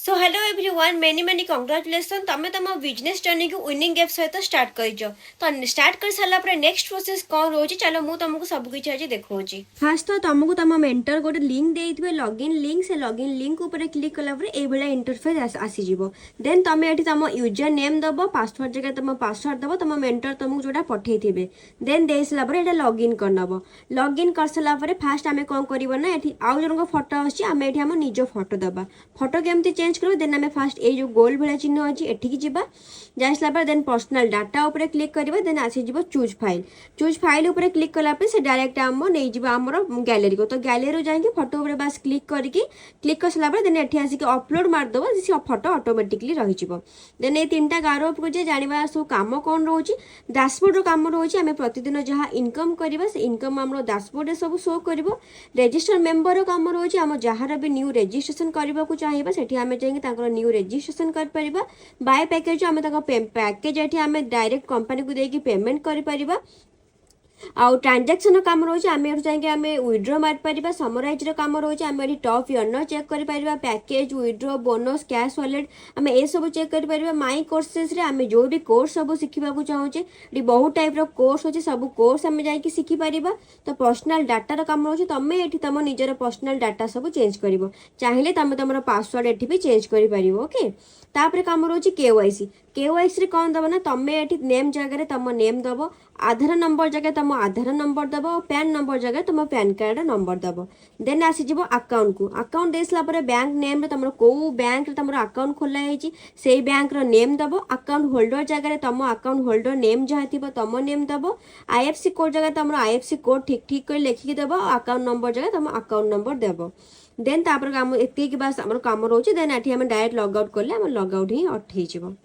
so hello everyone many many कंग्राचुलेसन तुम तुम business journey को विनिंग एप सहित स्टार्ट कर तो स्टार्ट कर सारा पर नेक्स्ट प्रोसेस कौन रोज चलो मुझे तुमको सब किसी आज देखा फास्ट तो तुमको तुम मेंटर गोटे लिंक देते लॉगिन लिंक से लॉगिन लिंक ऊपर क्लिक कलापर ये इंटरफेस आसीज देन तुम ये तुम यूजर नेम दब पासवर्ड जगह तुम पासवर्ड दब तुम मेंटर तुमको जोटा पठे देन दे सारापर ये लॉगिन करनब लॉगिन कर सारापर फास्ट आम कौन करना ये आउ जन फोटो आम ये निज फोटो दबा फोटो केमती चेंज करो देन आम फास्ट ये जो गोल भाया चिन्ह अच्छी एठिकी जावा जाइसारा देन पर्सनल डाटा उपर क्लिक करवा देन आसीज चूज फाइल उपर क्लिक कलापर से डायरेक्ट आम नहीं आमर गैलेरी को तो गैलेरी जाकि फोटो उपर बास क्लिक करके क्लिक कर सारा देन ये आसिक अपलोड मारदेव से फोटो ऑटोमेटिकली रही देन ये तीन गार उपको जे जानवा सब कम कौन रोचे डैशबोर्ड कम रोचे आम प्रतिदिन जहाँ इनकम करवा से इनकम आम डैशबोर्ड सब शो कर रजिस्टर मेंबर कम रोचे आम जार भी न्यू रजिस्ट्रेशन करने को चाहिए से आम जाकि न्यू रजिस्ट्रेशन कर बाय पैकेज आम पैकेज ये आम डायरेक्ट कंपनी को देकी पेमेंट कर आउ ट्रांजैक्शन काम रोचे आम चाहिए आम विड्रो मार समराइज काम रोचे आम ये टॉप अर्नर चेक कर package withdraw bonus cash wallet आम ये सब चेक कर माई कोर्सेस आम जो भी कोर्स सब शिखा चाहूचे ये बहुत टाइप कोर्स अच्छे सब कोर्स आम जा शिखिपर तो पर्सनल डाटार काम रोचे तुम ये तुम निजर पर्सनल डाटा सब चेंज कर चाहिए तुम तुम पासवर्ड ये भी चेंज कर ओके तापर काम रोचे केवाईसी कौन दब ना तुम ये नेम जगह तुम नेम दब आधार नंबर जगह तुम आधार नंबर दब पैन नंबर जगह तुम पैन कार्ड नंबर दब देन आसीज अकाउंट को अकाउंट दे सारा बैंक नेम तुम कौ बैंक तुम अकाउंट खोलाई से बैंक नेम दब अकाउंट होल्डर जगह तुम अकाउंट होल्डर नेम जहाँ थी तुम नेम दब आईएफसी कोड जगह तुम आईएफसी कोड ठीक ठीक कर लिखिकी दब अकाउंट नंबर जगह तुम अकाउंट नंबर देव देन तापर काम एति बास आम कम रोचे देन ये डायरेक्ट लग आउट कले लग आउट ही अटक